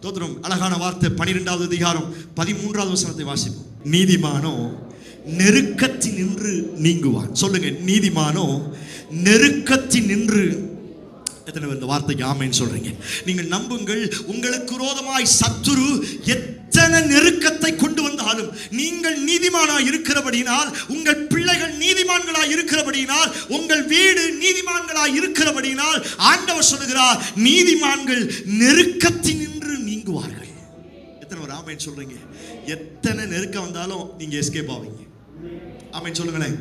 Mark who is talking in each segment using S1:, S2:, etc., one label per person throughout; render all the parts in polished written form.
S1: தோத்திரம். அழகான வார்த்தை. 12வது அதிகாரம் 13வது வசனத்தை வாசிப்போம். நீதிமானோ நெருக்கத்தில் நின்று நீங்குவான். சொல்லுங்க, நீதிமானோ நெருக்கத்தில் நின்று. எத்தனை பேர் இந்த வார்த்தைக்கு ஆமென் சொல்றீங்க? நீங்கள் நம்புங்கள், உங்களுக்கு விரோதமாய் சத்துரு எத்தனை நெருக்கத்தை கொண்டு வந்தாலும் நீங்கள் நீதிமானாய் இருக்கிறபடியினால், உங்கள் பிள்ளைகள் நீதிமான்களாய் இருக்கிறபடியினால், உங்கள் வீடு நீதிமான்களாய் இருக்கிறபடியினால் ஆண்டவர் சொல்லுகிறார், நீதிமான்கள் நெருக்கத்தில் நின்று நீங்குவார்கள். எத்தனை பேர் ஆமென் சொல்றீங்க? எத்தனை நெருக்கம் வந்தாலும் நீங்க எஸ்கேப் ஆவீங்க. ஆமென் சொல்லுங்களேன்.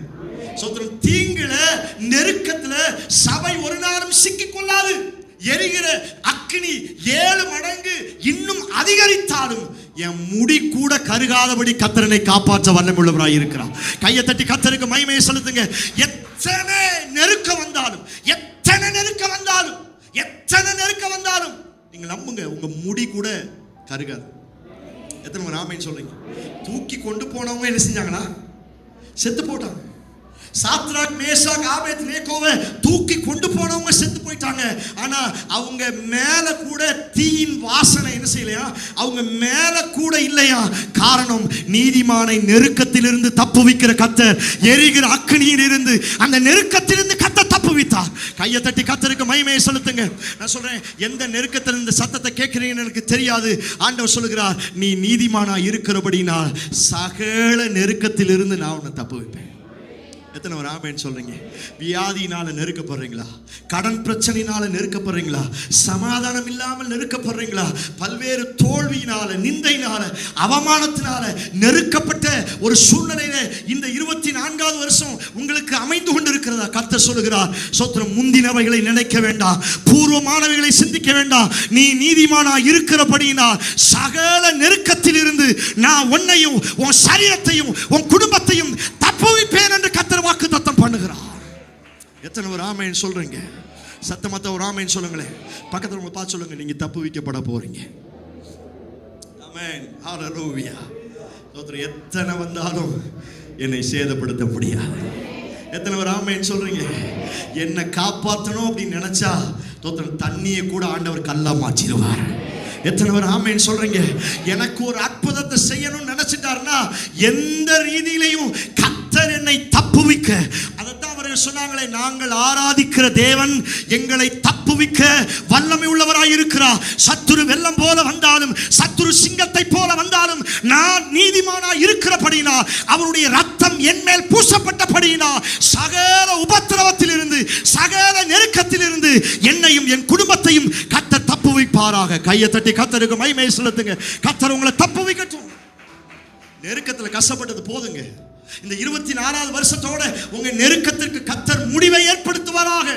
S1: சோத்திரம். தீங்குல நெருக்கத்துல சபை ஒரு நாளும் சிக்கிக் கொள்ளாது. எரிகிற அக்கினி 7 மடங்கு இன்னும் அதிகரித்தாலும் என் முடி கூட கருகாதபடி கர்த்தரனை காப்பாற்ற வல்லமையுள்ளவராய் இருக்கிறார். கையை தட்டி கர்த்தருக்கு மகிமையை செலுத்துங்க. எத்தனை நெருக்கம் வந்தாலும், எத்தனை நெருக்கம் வந்தாலும், எத்தனை நெருக்கம் வந்தாலும் நீங்க நம்புங்க, உங்க முடி கூட கருகாது. எத்தனை பேர் ஆமென் சொல்றீங்க? தூக்கி கொண்டு போனவங்க என்ன செஞ்சாங்கன்னா செத்து போட்டாங்க. சாத்ராக், மேஷாக், ஆபேத்நேகோவை தூக்கி கொண்டு போனவங்க செத்து போயிட்டாங்க. ஆனா அவங்க மேல கூட தீயின் வாசனை என்ன செய்யலையா? அவங்க மேல கூட இல்லையா? காரணம், நீதிமானை நெருக்கத்திலிருந்து தப்புவிக்கிற கர்த்தர், எரிகிற அக்கினியில் இருந்து அந்த நெருக்கத்திலிருந்து கர்த்தர் தப்புவித்தார். கையை தட்டி கர்த்தருக்கு மகிமையை செலுத்துங்க. நான் சொல்றேன், எந்த நெருக்கத்தில் இந்த சத்தத்தை கேட்கிறீங்கன்னு எனக்கு தெரியாது. ஆண்டவர் சொல்லுகிறார், நீ நீதிமானா இருக்கிறபடினால் சகல நெருக்கத்திலிருந்து நான் உன்னை தப்புவிப்பேன். எத்தனை ஒரு ஆமென் சொல்றீங்க? வியாதியினால நெருக்கப்படுறீங்களா? கடன் பிரச்சனையினால நெருக்கப்படுறீங்களா? சமாதானம் இல்லாமல் நெருக்கப்படுறீங்களா? பல்வேறு தோல்வியினால, நிந்தையினால, அவமானத்தினால நெருக்கப்பட்ட ஒரு சூழ்நிலையில இந்த 24வது வருஷம் உங்களுக்கு அமைந்து கொண்டிருக்கிறதா? கர்த்தர் சொல்லுகிறார், சோத்திரம், முந்தினவைகளை நினைக்க வேண்டாம், பூர்வமானவைகளை சிந்திக்க வேண்டாம். நீ நீதிமானா இருக்கிறபடியினால் சகல நெருக்கத்தில் இருந்து நான் உன்னையும் உன் சரீரத்தையும் உன் குடும்பத்தையும் தப்புவிப்பேன் என்று கர்த்தர் வாக்குத்தத்தம் பண்ணுகிறார். எத்தனை ஒரு ஆமென் சொல்றீங்க? சத்தமத்த ஒரு ஆமென் சொல்லுங்களேன். பக்கத்துல உங்க பார்த்து சொல்லுங்க, நீங்க தப்புவிக்கப்பட போறீங்க. ஆமென், ஹalleluya. எத்தனை வந்தாலும் என்னை சேதப்படுத்த முடியாது. எத்தனை ஒரு ஆமென் சொல்றீங்க? என்னை காப்பாற்றணும் அப்படின்னு நினைச்சா தண்ணியை கூட ஆண்டவர் கல்லா மாற்றிடுவார். எத்தனை பேர் ஆமென் சொல்றீங்க? எனக்கு ஒரு அற்புதத்தை செய்யணும்னு நினைச்சிட்டாருன்னா எந்த ரீதியிலையும் கர்த்தர் என்னை தப்புவிக்க, அதைத்தான் அவர்கள் சொன்னாங்களே, நாங்கள் ஆராதிக்கிற தேவன் எங்களை தப்புவிக்க வல்லமை உள்ளவராய் இருக்கிறார். சத்துரு வெள்ளம் போல வந்தாலும், சத்துரு சிங்கத்தை போல வந்தாலும், நான் நீதிமானா இருக்கிறபடினா, அவருடைய ரத்தம் என் மேல் பூசப்பட்டபடினா, சகல உபத்திரவத்தில் இருந்து, சகல நெருக்கத்தில் இருந்து என்னையும் என் குடும்பத்தையும் கர்த்தர் தப்புவிப்பாராக. கையை தட்டி கர்த்தருக்கு மகிமை செலுத்துங்க. கர்த்தர் உங்களை தப்புவிக்கட்டும். நெருக்கத்தில் கஷ்டப்பட்டது போதுங்க. இந்த 24வது வருஷத்தோட உங்க நெருக்கத்திற்கு கர்த்தர் முடிவை ஏற்படுத்துவாராக.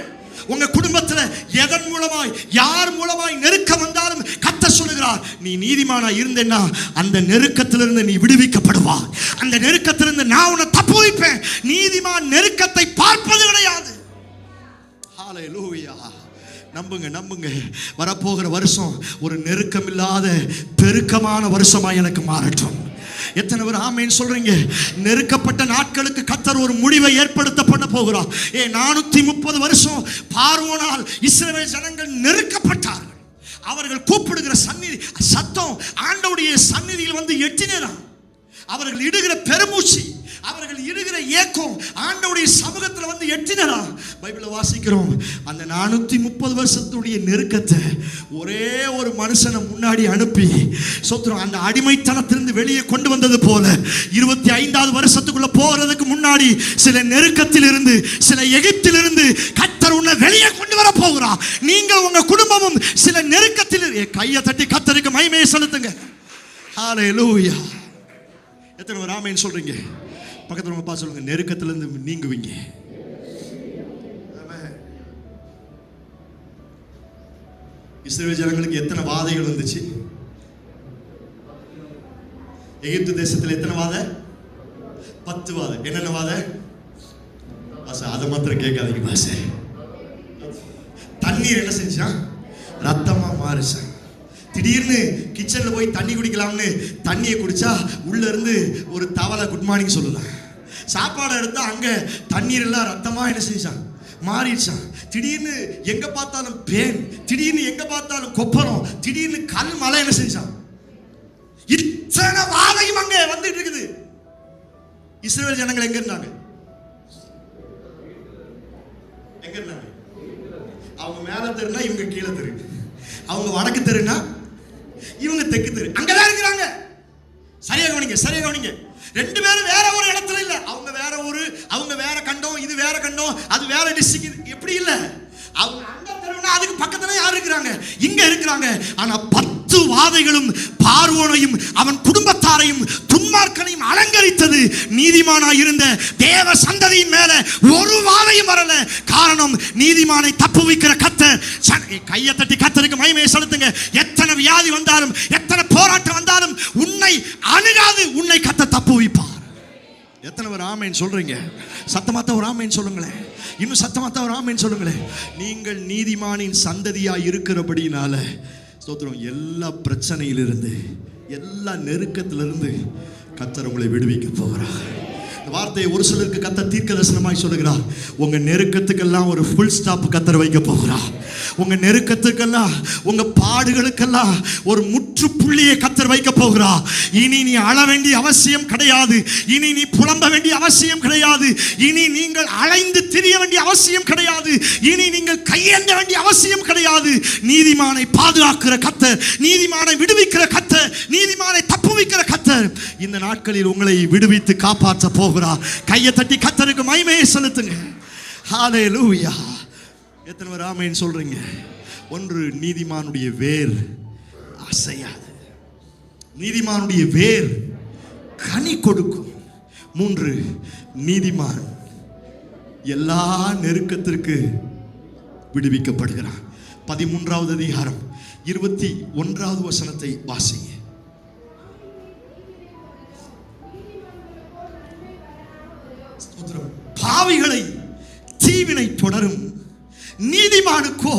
S1: உங்க குடும்பத்தில் எதன் மூலமாய், யார் மூலமாய் நெருக்கம் வந்தாலும் கர்த்தர் சொல்லுகிறார், நீ நீதிமானா இருந்தேன்னா அந்த நெருக்கத்திலிருந்து நீ விடுவிக்கப்படுவாய். அந்த நெருக்கத்திலிருந்து நான் உன்னை தப்புவிப்பேன். நீதிமான் நெருக்கத்தை பார்ப்பது கிடையாது. ஹalleluya. நம்புங்க, நம்புங்க. வரப்போகிற வருஷம் ஒரு நெருக்கம் இல்லாத பெருக்கமான வருஷமா எனக்கு மாறட்டும். எத்தனை பேர் ஆமென் சொல்றீங்க? நெருக்கப்பட்ட நாட்களுக்கு கர்த்தர் ஒரு முடிவை ஏற்படுத்த பண்ண போகிறார். 430 வருஷம் பார்வோனால் இஸ்ரவேல் ஜனங்கள் நெருக்கப்பட்டார்கள். அவர்கள் கூப்பிடுகிற சத்தம் ஆண்டவருடைய சந்நிதியில் வந்து எட்டினார். அவர்கள் இடுகிற பெருமூச்சு, அவர்கள் இடுகிற ஏக்கம் ஆண்டவருடைய சமூகத்தில் வந்து எட்டினா. பைபிளை வாசிக்கிறோம், அந்த 430 வருஷத்துடைய நெருக்கத்தை ஒரே ஒரு மனுஷனை முன்னாடி அனுப்பி சொத்துறோம். அந்த அடிமைத்தனத்திலிருந்து வெளியே கொண்டு வந்தது போல 25வது வருஷத்துக்குள்ள போறதுக்கு முன்னாடி சில நெருக்கத்தில் இருந்து, சில எகிப்திலிருந்து கர்த்தர் உன்னை வெளியே கொண்டு வர போகிறார். நீங்கள் உங்க குடும்பமும் சில நெருக்கத்தில். கையை தட்டி கர்த்தருக்கு மகிமையை செலுத்துங்க. ஹalleluya. எத்தனை பேர் ஆமென் சொல்றீங்க? பக்கத்துல உங்க பார்த்து சொல்லுங்க, நெருக்கத்திலிருந்து நீங்குவீங்க. இஸ்ரவேல் ஜனங்களுக்கு எத்தனை வாதைகள் வந்துச்சு? எகிப்து தேசத்தில் எத்தனை வாதை? 10 வாதை. என்னென்ன வாதை? அதை மாத்திரம் கேட்காதீங்க பாச. தண்ணீர் என்ன செஞ்சான்? ரத்தமா மாறிச்சான். திடீர்னு கிச்சன்ல போய் தண்ணி குடிக்கலாம்னு தண்ணியை குடிச்சா உள்ள இருந்து ஒரு தவளை குட் மார்னிங் சொல்லலாம். சாப்பாடு எடுத்தா அங்க தண்ணீர் எல்லாம் ரத்தமா என்ன செஞ்சான்? மாறிடுச்சான். திடீர்னு எங்க பார்த்தாலும் பேன், திடீர்னு எங்க பார்த்தாலும் கொப்பரம், திடீர்னு கல் மலை என்ன செஞ்சான். இத்தனை வாதையும் அங்க வந்துட்டு இருக்குது. இஸ்ரவேல் ஜனங்கள் எங்க இருந்தாங்க? எங்க இருந்தாங்க? அவங்க மேல தெருனா இவங்க கீழே தெரு, அவங்க வடக்கு தெருனா இவங்க தெற்கு தெரு, அங்கதான் இருக்கிறாங்க. சரியா கவனிங்க, சரியா கவனிங்க. ரெண்டு பேரும் வேற ஒரு இடத்துல இல்ல. அவங்க வேற ஊரு, அவங்க வேற கண்டம், இது வேற கண்டம், அது வேற டிஸ்ட்ரிக்ட், எப்படி இல்ல. அவங்க அங்க தெருனா அதுக்கு பக்கத்துல யார் இருக்கிறாங்க? இங்க இருக்கிறாங்க. ஆனா 10 வாதைகளும் பார்வோனையும் அவன் குடும்பத்தாரையும் துன்மார்க்கனையும் அலங்கரித்தது. நீதிமானாய் இருந்த தேவ சந்ததியின் மேல ஒரு வாதையும் வரல. காரணம், நீதிமானை தப்புவிக்கிற கர்த்தர். கையை தட்டி கர்த்தருக்கு மகிமையை செலுத்துங்க. எத்தனை வியாதி வந்தாலும், எத்தனை போராட்டம் வந்தாலும் உன்னை அணுகாது. உன்னை கர்த்தர் தப்புவிப்பார். எத்தனை பேர் ஆமென் சொல்றீங்க? சத்தமாத்த ஒரு ஆமென் சொல்லுங்களேன். இன்னும் சத்தமாத்த ஒரு ஆமென் சொல்லுங்களேன். நீங்கள் நீதிமானின் சந்ததியா இருக்கிறபடினால ஸ்தோத்திரம், எல்லா பிரச்சனையிலிருந்து, எல்லா நெருக்கத்திலிருந்து கர்த்தர் உங்களை விடுவிக்க போகிறார். இந்த வார்த்தையை ஒரு சிலருக்கு கர்த்தர் தீர்க்கதரிசனமாய் சொல்லுகிறார். உங்க நெருக்கத்துக்கெல்லாம் ஒரு ஃபுல் ஸ்டாப் கர்த்தர் வைக்க போகிறார். உங்க நெருக்கத்துக்கெல்லாம், உங்க பாடுகளுக்கெல்லாம் ஒரு முற்றுப்புள்ளியை கர்த்தர் வைக்க போகிறார். இனி நீ அழ வேண்டிய அவசியம் கிடையாது. இனி நீ புலம்ப வேண்டிய அவசியம் கிடையாது. இனி நீங்கள் அலைந்து திரிய வேண்டிய அவசியம் கிடையாது. இனி நீங்கள் கையேந்த வேண்டிய அவசியம் கிடையாது. நீதிமானை பாதுகாக்கிற கர்த்தர், நீதிமானை விடுவிக்கிற கர்த்தர், நீதிமானை தப்புவிக்கிற கர்த்தர் இந்த நாட்களில் உங்களை விடுவித்து காப்பாற்ற போகிறார். கையை தட்டி கர்த்தருக்கு மகிமையை செலுத்துங்க. ஹல்லேலூயா. எத்தனை பேர் ஆமென் சொல்றீங்க? ஒன்று, நீதிமானுடைய வேர் அசையாது. நீதிமானுடைய வேர் கனி கொடுக்கும். 3, நீதிமான் எல்லா நெருக்கத்திற்கு விடுவிக்கப்படுகிறான். 13வது அதிகாரம் 21வது வசனத்தை வாசிங்க. பாவிகளை தீவினை தொடரும், நீதிமானுக்கோ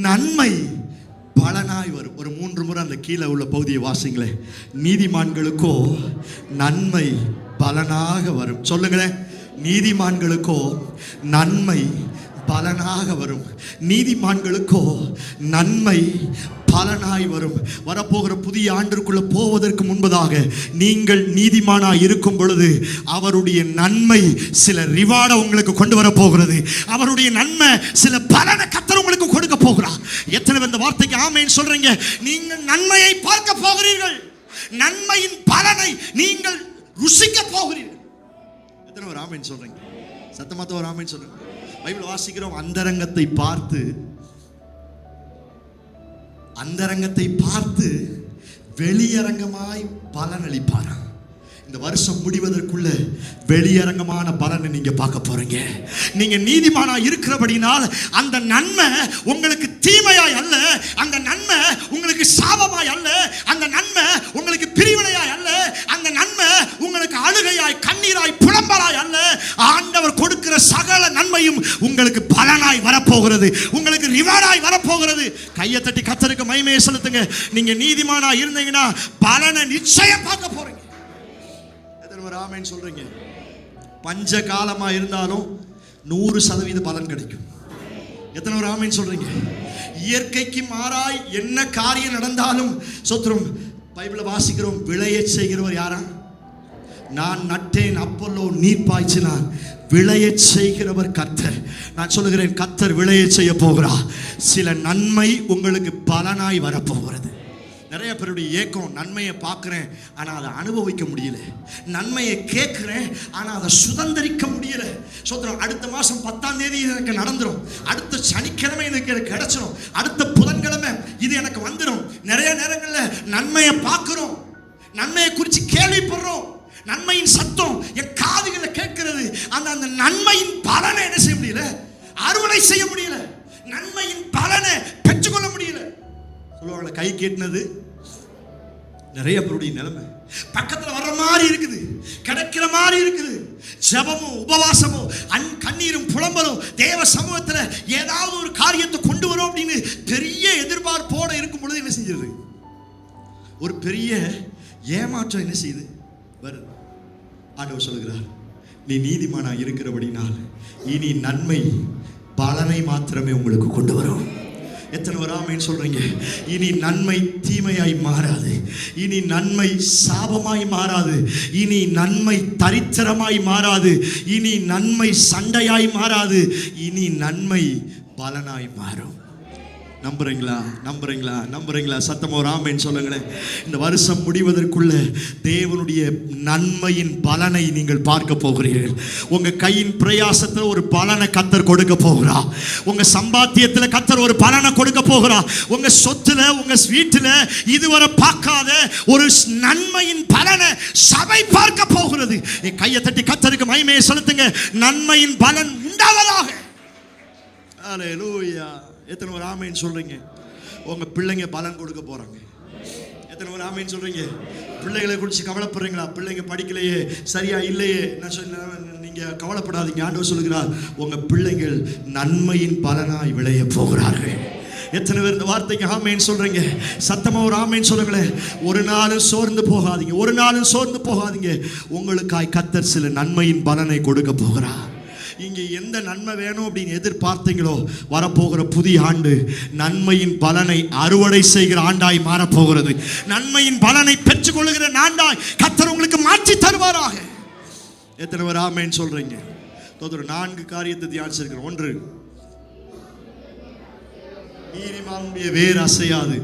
S1: நன்மை பலனாய் வரும். ஒரு 3 முறை அந்த கீழே உள்ள பகுதியை வாசிங்களே. நீதிமான்களுக்கோ நன்மை பலனாக வரும். சொல்லுங்களேன். நீதிமான்களுக்கோ நன்மை பலனாக வரும். நீதிமான்களுக்கோ நன்மை பலனாய் வரும். வரப்போகிற புதிய ஆண்டிற்குள்ள போவதற்கு முன்பதாக நீங்கள் நீதிமானாய் இருக்கும் பொழுது அவருடைய நன்மை சில ரிவார்டை உங்களுக்கு கொண்டு வர போகிறது. அவருடைய நன்மை சில பலனை கர்த்தர் உங்களுக்கு கொடுக்க போகிறார். எத்தனை பேர் இந்த வார்த்தைக்கு ஆமென் சொல்றீங்க? நீங்கள் நன்மையை பார்க்க போகிறீர்கள். நன்மையின் பலனை நீங்கள் ருசிக்க போகிறீர்கள். எத்தனை பேர் ஆமென் சொல்றீங்க? சத்தமாத்த ஒரு ஆமென் சொல்றீங்க. பைபிள் வாசிக்கிறோம். அந்தரங்கத்தை பார்த்து வெளியரங்கமாய் பலனளிப்பார். இந்த வருஷம் முடிவதற்குள்ள வெளியரங்கமான பலனை நீங்க பார்க்க போறீங்க. நீங்க நீதிமானா இருக்கிறபடினால் அந்த நன்மை உங்களுக்கு தீமையாய் அல்ல, அந்த நன்மை உங்களுக்கு சாபமாய் அல்ல, அந்த நன்மை உங்களுக்கு பிரிவினையாய் அல்ல, அந்த நன்மை உங்களுக்கு அழுகையாய், கண்ணீராய், புலம்பலாய் அல்ல. ஆண்டவர் கொடுக்கிற சகல நன்மையும் உங்களுக்கு பலனாய் வரப்போகிறது, உங்களுக்கு ரிவார்டாய் வரப்போகிறது. கையை தட்டி கர்த்தருக்கு மகிமையை செலுத்துங்க. நீங்க நீதிமானா இருந்தீங்கன்னா பலனை நிச்சயம் பார்க்க போறீங்க. ஆமென் சொல்றீங்க. பஞ்ச காலமா இருந்தாலும் 100% பலன் கிடைக்கும். எத்தனை பேர் ஆமென் சொல்றீங்க? இயற்கைக்கு மாறாய் என்ன காரியம் நடந்தாலும் சோத்திரம். பைபிளை வாசிக்கிறோம். விளைய செய்கிறவர் யாரா? நான் நட்டேன், அப்பல்லோ நீர் பாய்ச்சினான். விளைய செய்கிறவர் கர்த்தர். நான் சொல்லுகிறேன், கர்த்தர் விளைய செய்ய போகிறார். சில நன்மை உங்களுக்கு பலனாய் வரப்போகிறது. நிறைய பேருடைய ஏக்கம், நன்மையை பார்க்குறேன் ஆனால் அதை அனுபவிக்க முடியல, நன்மையை கேட்குறேன் ஆனால் அதை சுதந்திரிக்க முடியல. சொல்கிறோம், அடுத்த மாதம் 10ஆம் தேதி எனக்கு நடந்துடும், அடுத்த சனிக்கிழமை எனக்கு கிடைச்சிடும், அடுத்த புதன்கிழமை இது எனக்கு வந்துடும். நிறைய நேரங்களில் நன்மையை பார்க்குறோம், நன்மையை குறித்து கேள்விப்படுறோம், நன்மையின் சத்தம் என் காதுகளை கேட்கிறது. அந்த நன்மையின் பலனை என்ன செய்ய முடியல? அறுவடை செய்ய முடியல, நன்மையின் பலனை பெற்றுக்கொள்ள முடியல. சொல்லுவாங்கள, கை கேட்டினது நிறைய பேருடைய நிலைமை. பக்கத்தில் வர்ற மாதிரி இருக்குது, கிடைக்கிற மாதிரி இருக்குது. ஜெபமும் உபவாசமும் கண்ணீரும் புலம்பலும் தேவ சமூகத்தில் ஏதாவது ஒரு காரியத்தை கொண்டு வரும் அப்படின்னு பெரிய எதிர்பார்ப்போடு இருக்கும் பொழுது என்ன செஞ்சது? ஒரு பெரிய ஏமாற்றம் என்ன செய்யுது? வருது. ஆண்டவர் சொல்லுகிறார், நீ நீதிமானா இருக்கிறபடினால் இனி நன்மை பலனை மாத்திரமே உங்களுக்கு கொண்டு வரும். எத்தனை பேர் ஆமென் சொல்றீங்க? இனி நன்மை தீமையாய் மாறாது. இனி நன்மை சாபமாய் மாறாது. இனி நன்மை தரித்திரமாய் மாறாது. இனி நன்மை சண்டையாய் மாறாது. இனி நன்மை பலனாய் மாறும். நம்புறீங்களா? நம்புறீங்களா? நம்புறீங்களா? சத்தமா ஒரு ஆமென் சொல்லுங்களேன். இந்த வருஷம் முடிவதற்குள்ள தேவனுடைய நன்மையின் பலனை நீங்கள் பார்க்க போகிறீர்கள். உங்க கையின் பிரயாசத்தில் ஒரு பலனை கர்த்தர் கொடுக்க போகிறா. உங்க சம்பாத்தியத்தில் கர்த்தர் ஒரு பலனை கொடுக்க போகிறா. உங்க சொத்துல, உங்க வீட்டுல இதுவரை பார்க்காத ஒரு நன்மையின் பலனை சபை பார்க்க போகிறது. கையை தட்டி கர்த்தருக்கு மகிமையை செலுத்துங்க. நன்மையின் பலன் உண்டாவதாக. அல்லேலூயா. எத்தனை பேர் ஆமென் சொல்றீங்க? உங்க பிள்ளைங்க பலன் கொடுக்க போறாங்க. எத்தனை பேர் ஆமென் சொல்றீங்க? பிள்ளைகளை குறித்து கவலைப்படுறீங்களா? பிள்ளைங்க படிக்கலையே, சரியா இல்லையே, நான் சொன்ன நீங்க கவலைப்படாதீங்க. ஆண்டவர் சொல்லுகிறார், உங்க பிள்ளைகள் நன்மையின் பலனாய் விளைய போகிறார்கள். எத்தனை பேர் இந்த வார்த்தைக்கு ஆமென் சொல்றீங்க? சத்தமா ஒரு ஆமென் சொல்லுங்களேன். ஒரு நாளும் சோர்ந்து போகாதீங்க. ஒரு நாளும் சோர்ந்து போகாதீங்க. உங்களுக்காய் கர்த்தர் சில நன்மையின் பலனை கொடுக்க போகிறார். இங்கே எந்த நன்மை வேணும் அப்படின்னு எதிர்பார்த்தீங்களோ, வரப்போகிற புதிய ஆண்டு நன்மையின் பலனை அறுவடை செய்கிற ஆண்டாய் மாறப்போகிறது. நன்மையின் பலனை பெற்றுக்கொள்கிற ஆண்டாய் கர்த்தர் உங்களுக்கு மாற்றி தருவாராக. எத்தனை பேர் ஆமென் சொல்றீங்க? 4 காரியத்தை தியானிச்சிருக்கிறோம். 1, நீதிமானுடைய வேர் அசையாது.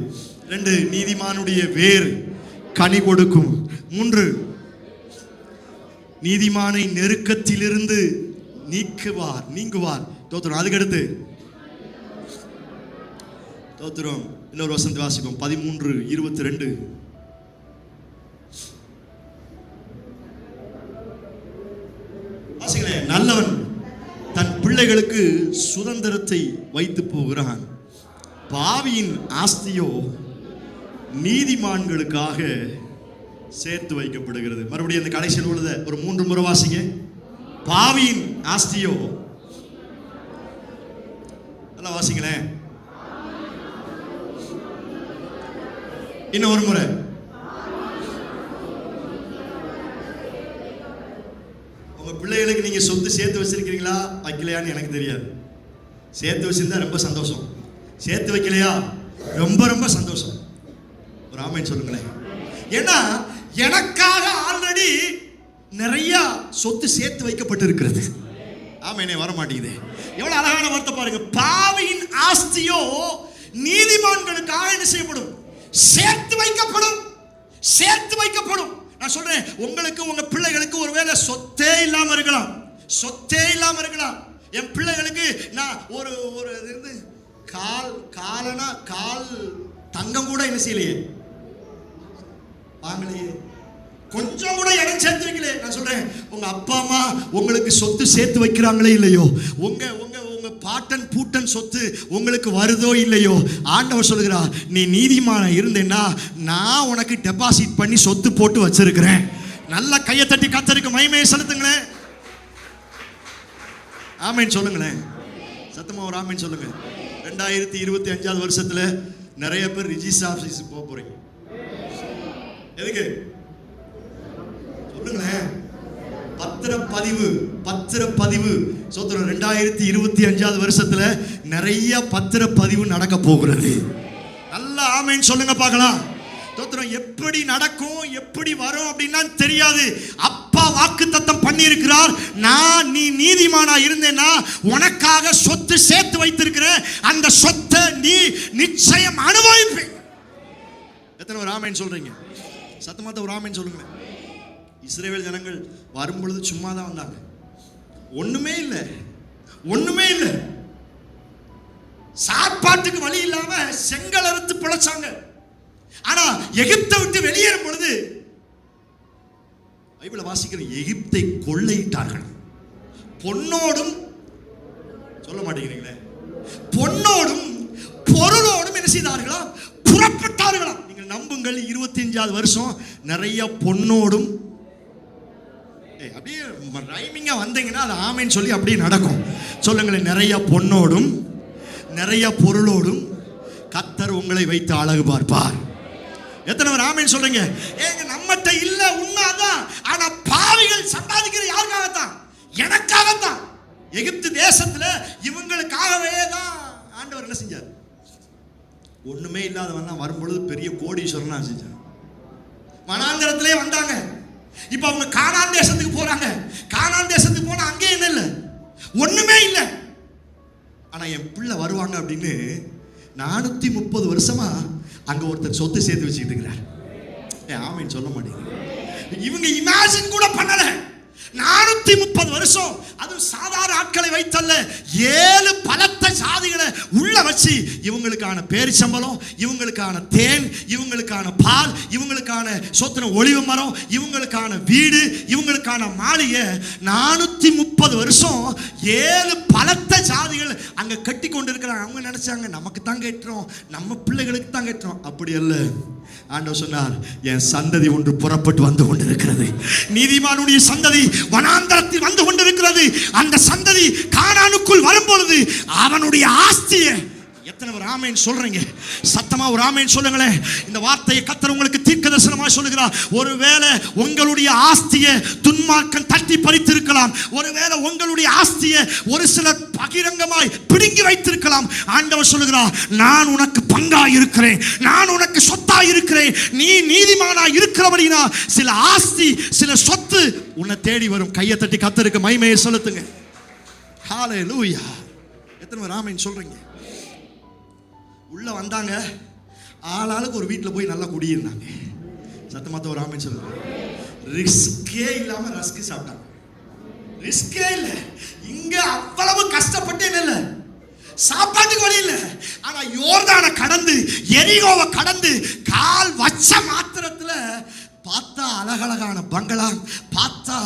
S1: 2, நீதிமானுடைய வேர் கனி கொடுக்கும். 3, நீதிமானை நெருக்கத்திலிருந்து நீங்குவார். தோத்திரம். அதுக்கடுத்து தோத்திரம். இன்னொரு வசனத்தை வாசிப்போம். 13:22. வாசிங்களேன். நல்லவன் தன் பிள்ளைகளுக்கு சுதந்திரத்தை வைத்து போகிறான், பாவியின் ஆஸ்தியோ நீதிமான்களுக்காக சேர்த்து வைக்கப்படுகிறது. மறுபடியும் அந்த கடைசியில் உள்ளதை ஒரு 3 முறை வாசிங்க. பாவியின் ஆஸ்தியோ, நல்லா வாசிங்களேன். இன்னும் ஒரு முறை. உங்க பிள்ளைகளுக்கு நீங்க சொத்து சேர்த்து வச்சிருக்கீங்களா வைக்கலையான்னு எனக்கு தெரியாது. சேர்த்து வச்சிருந்தா ரொம்ப சந்தோஷம். சேர்த்து வைக்கலையா ரொம்ப ரொம்ப சந்தோஷம். ஒரு ஆமென் சொல்லுங்களேன். ஏன்னா எனக்காக ஆல்ரெடி நிறைய சொத்து சேர்த்து வைக்கப்பட்டிருக்கிறது. ஆமெனே வர மாட்டேங்குது. எவ்வளவு அழகான வார்த்தை பாருங்க. பாவியின் ஆஸ்தியோ நீதிமான்களுக்காக என்ன செய்யப்படும்? சேர்த்து வைக்கப்படும். சேர்த்து வைக்கப்படும். நான் சொல்றேன், உங்களுக்கு உங்க பிள்ளைகளுக்கு ஒருவேளை சொத்தே இல்லாம இருக்கலாம். சொத்தே இல்லாம இருக்கலாம். என் பிள்ளைகளுக்கு நான் ஒரு இருந்து கால் தங்கம் கூட என்ன செய்யலையே, வாங்கலையே, கொஞ்சம் கூட இடம் சேர்த்து வைக்கல. நான் சொல்றேன், உங்க அப்பா அம்மா உங்களுக்கு சொத்து சேர்த்து வைக்கிறாங்களே இல்லையோ, உங்க உங்க உங்க பாட்டன் பூட்டன் சொத்து உங்களுக்கு வருதோ இல்லையோ, ஆண்டவர் சொல்லுகிறார், நீ நீதிமான இருந்தேன்னா நான் உனக்கு டெபாசிட் பண்ணி சொத்து போட்டு வச்சிருக்கிறேன். நல்ல கையை தட்டி கர்த்தருக்கு மகிமையை செலுத்துங்களேன். ஆமென் சொல்லுங்களேன். சத்தமா ஒரு ஆமென் சொல்லுங்க. 2025 வருஷத்துல நிறைய பேர் ரிஜிஸ்டர் ஆபீஸ் போக போறீங்க. எதுக்கு சொல்லுங்களேன்? பத்திரப்பதிவு சோதரம். 2025 வருஷத்துல நிறைய பத்திரப்பதிவு நடக்க போகிறது. நல்ல ஆமென் சொல்லுங்க பார்க்கலாம். தோத்திரம். எப்படி நடக்கும், எப்படி வரும் அப்படின்னா தெரியாது. அப்பா வாக்குத்தத்தம் பண்ணி இருக்கிறார். நீ நீதிமானா இருந்தேன்னா உனக்காக சொத்து சேர்த்து வைத்திருக்கிற அந்த சொத்தை நீ நிச்சயம் அனுபவிப்ப. எத்தனை ஒரு ஆமென் சொல்றீங்க? சத்தமாத்த ஒரு ஆமென் சொல்லுங்க. இஸ்ரவேல் ஜனங்கள் வரும் பொழுது சும்மா தான் வந்தாங்க. ஒண்ணுமே இல்லை. சாப்பாட்டுக்கு வழி இல்லாம செங்கல் அறுத்து பிழைச்சாங்க. ஆனா எகிப்தை விட்டு வெளியேறும் பொழுது பைபிளை வாசிக்கிற, எகிப்தை கொள்ளையிட்டார்கள். பொன்னோடும் சொல்ல மாட்டேங்கிறீங்களே, பொன்னோடும் பொருளோடும் என்ன செய்தார்களா? புறப்பட்டார்களா. நீங்கள் நம்புங்கள், 25 வருஷம் நிறைய பொன்னோடும், அப்படியே ரைமிங்கா வந்தீங்கன்னா அது ஆமென் சொல்லி அப்படியே நடக்கும். சொல்லுங்களேன். நிறைய பொன்னோடும் நிறைய பொருளோடும் கர்த்தர் உங்களை வைத்து அழகு பார்ப்பார். எத்தனை பேர் ஆமென் சொல்றீங்க? ஏங்க நம்மகிட்ட இல்ல, உண்மைதான். ஆனா பாவிகள் சம்பாதிக்கிற யாருக்காகத்தான்? எனக்காகத்தான். எகிப்து தேசத்துல இவங்களுக்காகவே தான் ஆண்டவர் என்ன செஞ்சார்? ஒண்ணுமே இல்லாதவன் வரும்பொழுது பெரிய கோடீஸ்வரனா செஞ்சார். வனாந்தரத்திலே வந்தாங்க. இப்ப அவங்க கானான் தேசத்துக்கு போறாங்க. கானான் தேசத்துக்கு போனா அங்கே என்ன இல்லை, ஒண்ணுமே இல்லை. ஆனா என் பிள்ளை வருவாங்க அப்படின்னு 430 வருஷமா அங்க ஒருத்தர் சொத்து சேர்த்து வச்சுக்கிட்டு இருக்கிறார். ஆமீன் சொல்ல மாட்டேங்க. இவங்க இமேஜின் கூட பண்ணல. 430 வருஷம், அதுவும் சாதாரண ஆட்களை வைத்தல்ல, 7 பலத்த சாதிகளை உள்ள வச்சு இவங்களுக்கான பேரிச்சம்பளம், இவங்களுக்கான தேன், இவங்களுக்கான பால், இவங்களுக்கான சொத்துன ஒளிவு மரம், இவங்களுக்கான வீடு, இவங்களுக்கான மாளிகை 430 வருஷம் 7 பலத்த சாதிகள் அங்க கட்டி கொண்டு இருக்கிறாங்க. அவங்க நினைச்சாங்க நமக்கு தான் கேட்டோம், நம்ம பிள்ளைகளுக்கு தான் கேட்டோம். அப்படி அல்ல. ஆண்டவர் சொன்னார், என் சந்ததி ஒன்று புறப்பட்டு வந்து கொண்டிருக்கிறது. நீதிமானுடைய சந்ததி வனாந்தரத்தில் வந்து கொண்டிருக்கிறது. அந்த சந்ததி கானானுக்குள் வரும்பொழுது அவனுடைய ஆஸ்தியை, எத்தனை ஒரு ஆமேன் சொல்றீங்க? சத்தமா ஒரு ஆமேன் சொல்லுங்களேன். இந்த வார்த்தையை கர்த்தர் உங்களுக்கு தீர்க்கதரிசனமாக சொல்லுகிறார். ஒருவேளை உங்களுடைய ஆஸ்தியை துன்மார்க்கன் தட்டி பறித்திருக்கலாம். ஒருவேளை உங்களுடைய ஆஸ்தியை ஒரு சிலர் பகிரங்கமாய் பிடுங்கி வைத்திருக்கலாம். ஆண்டவர் சொல்லுகிறார், நான் உனக்கு பங்காய் இருக்கிறேன், நான் உனக்கு சொத்தாய் இருக்கிறேன். நீ நீதிமானாய் இருக்கிறபடினா சில ஆஸ்தி, சில சொத்து உன்னை தேடி வரும். கையை தட்டி கர்த்தருக்கு மகிமையை செலுத்துங்க. ஹல்லேலூயா. எத்தனை பேர் ஆமென் சொல்றீங்க? உள்ள வந்தாங்க, ஆளாளுக்கு ஒரு வீட்டில் போய் நல்லா குடியிருந்தாங்க. சத்தமாத்த ஒரு ஆமென் சொல்லுங்க. ரிஸ்கே இல்லாம ரஸ்க் சாப்பிட்டாங்க. ரிஸ்கே இல்லை. இங்க அவ்வளவு கஷ்டப்பட்டு இல்லை, சாப்பாட்டுக்கு வழி இல்லை. ஆனா யோர்தானை கடந்து, எரிகோவை கடந்து கால் வச்ச மாத்திரத்துல பார்த்தா அழகழகான பங்களா, பார்த்தா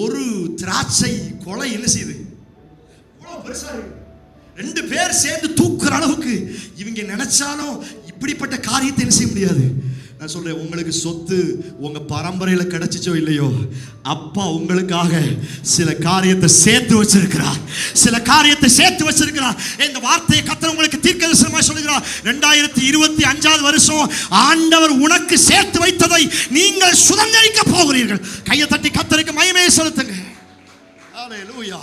S1: ஒரு திராட்சை கொலை என்ன செய்யுது, பெருசா இருக்கு. 2 பேர் சேர்ந்து தூக்குற அளவுக்கு இவங்க நினைச்சாலும் இப்படிப்பட்ட காரியத்தை என்ன செய்ய முடியாது. நான் சொல்றேன், உங்களுக்கு சொத்து உங்க பரம்பரையில கிடைச்சிச்சோ இல்லையோ, அப்பா உங்களுக்காக சில காரியத்தை சேர்த்து வச்சிருக்கிறார். சில காரியத்தை சேர்த்து வச்சிருக்கிறார். இந்த வார்த்தையை கர்த்தர் உங்களுக்கு தீர்க்கதரிசனமாக சொல்லுகிறார். 2025 வருஷம் ஆண்டவர் உனக்கு சேர்த்து வைத்ததை நீங்கள் சுதந்திரிக்க போகிறீர்கள். கையை தட்டி கர்த்தருக்கு மகிமையை செலுத்துங்க. ஹல்லேலூயா.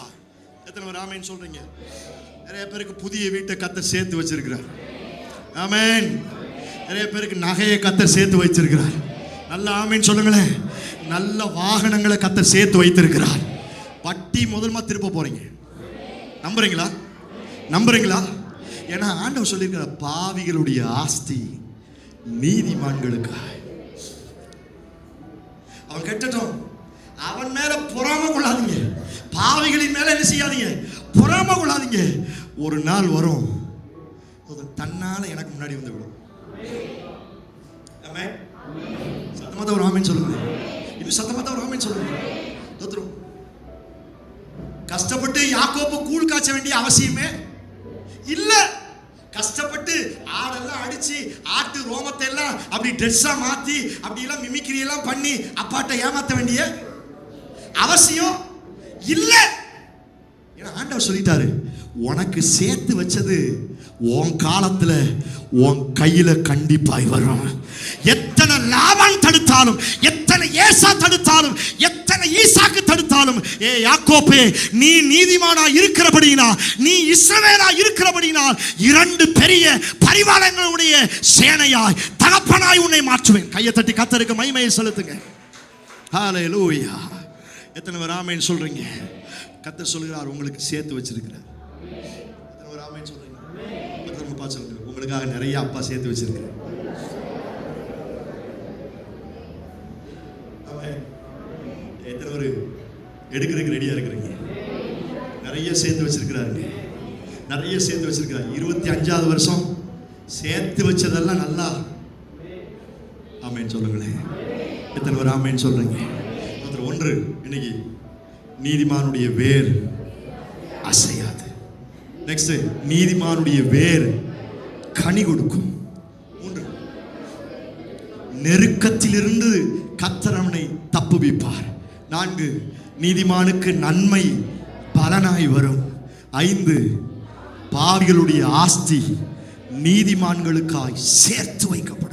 S1: எத்தனை பேர் ஆமென் சொல்றீங்க? நிறைய பேருக்கு புதிய வீட்டை கர்த்தர் சேர்த்து வச்சிருக்கிறார். ஆமென். நிறைய பேருக்கு நகையை கர்த்தர் சேர்த்து வைத்திருக்கிறார். நல்ல ஆமென் சொல்லுங்களேன். நல்ல வாகனங்களை கர்த்தர் சேர்த்து வைத்திருக்கிறார். வட்டி முதல்மா திருப்ப போறீங்க. நம்புறீங்களா? நம்புறீங்களா? ஏன்னா ஆண்டவர் சொல்லியிருக்கிற பாவிகளுடைய ஆஸ்தி நீதிமான்களுக்காக. அவன் கெட்டட்டும், அவன் மேல பொறாமை கொள்ளாதீங்க. பாவிகளின் மேல என்ன செய்யாதீங்க, பொறாமை கொள்ளாதீங்க. ஒரு நாள் வரும், தன்னால எனக்கு முன்னாடி வந்து விடும். சத்தமாத ஒரு ஆமென் சொல்லுங்க. இன்னும் சத்தமாத ஒரு ஆமென் சொல்லுங்க. கஷ்டப்பட்டு யாக்கோபு கூழ் காய்ச்ச வேண்டிய அவசியமே இல்ல. கஷ்டப்பட்டு ஆடெல்லாம் அடிச்சு ஆட்டு ரோமத்தை எல்லாம் அப்படி ட்ரெஸ்ஸா மாத்தி அப்படி எல்லாம் மிமிக்ரி எல்லாம் பண்ணி அப்பாட்ட ஏமாத்த வேண்டிய அவசியம் இல்ல. ஏன்னா ஆண்டவர் சொல்லிட்டாரு, உனக்கு சேர்த்து வச்சது உன் காலத்துல உன் கையில கண்டிப்பாய் வரும். எத்தனை லாபான் தடுத்தாலும், எத்தனை ஏசா தடுத்தாலும், எத்தனை ஈசாக்கு தடுத்தாலும், ஏ யாக்கோபே, நீ நீதிமானா இருக்கிறபடினா, நீ இஸ்ரவேலா இருக்கிறபடினா 2 பெரிய பரிவாரங்களுடைய சேனையாய் தகப்பனாய் உன்னை மாற்றுவேன். கையை தட்டி கர்த்தருக்கு மகிமையை செலுத்துங்க. ஹல்லேலூயா. எத்தனை பேர் ஆமென் சொல்றீங்க? கர்த்தர் சொல்கிறார், உங்களுக்கு சேர்த்து வச்சிருக்கிறார். எத்தனை பேர் ஆமென் சொல்றீங்க? சொல்லுங்க, உங்களுக்காக நிறைய அப்பா சேர்த்து வச்சிருக்கிறேன். எத்தனை பேர் எடுக்கிறதுக்கு ரெடியா இருக்கிறீங்க? நிறைய சேர்த்து வச்சிருக்கிறாரு. நிறைய சேர்த்து வச்சிருக்கிறார். 25வது வருஷம் சேர்த்து வச்சதெல்லாம் நல்லா ஆமென் சொல்லுங்களேன். எத்தனை பேர் ஆமென் சொல்றீங்க? ஒன்று, இன்னைக்கு நீதிமானுடைய வேர் அசையாது. நெக்ஸ்ட், நீதிமானுடைய வேர் கனி கொடுக்கும். 3, நெருக்கத்திலிருந்து கர்த்தர் அவனை தப்புவிப்பார். 4, நீதிமானுக்கு நன்மை பலனாய் வரும். 5, பாவிகளுடைய ஆஸ்தி நீதிமான்களுக்காய் சேர்த்து வைக்கப்படும்.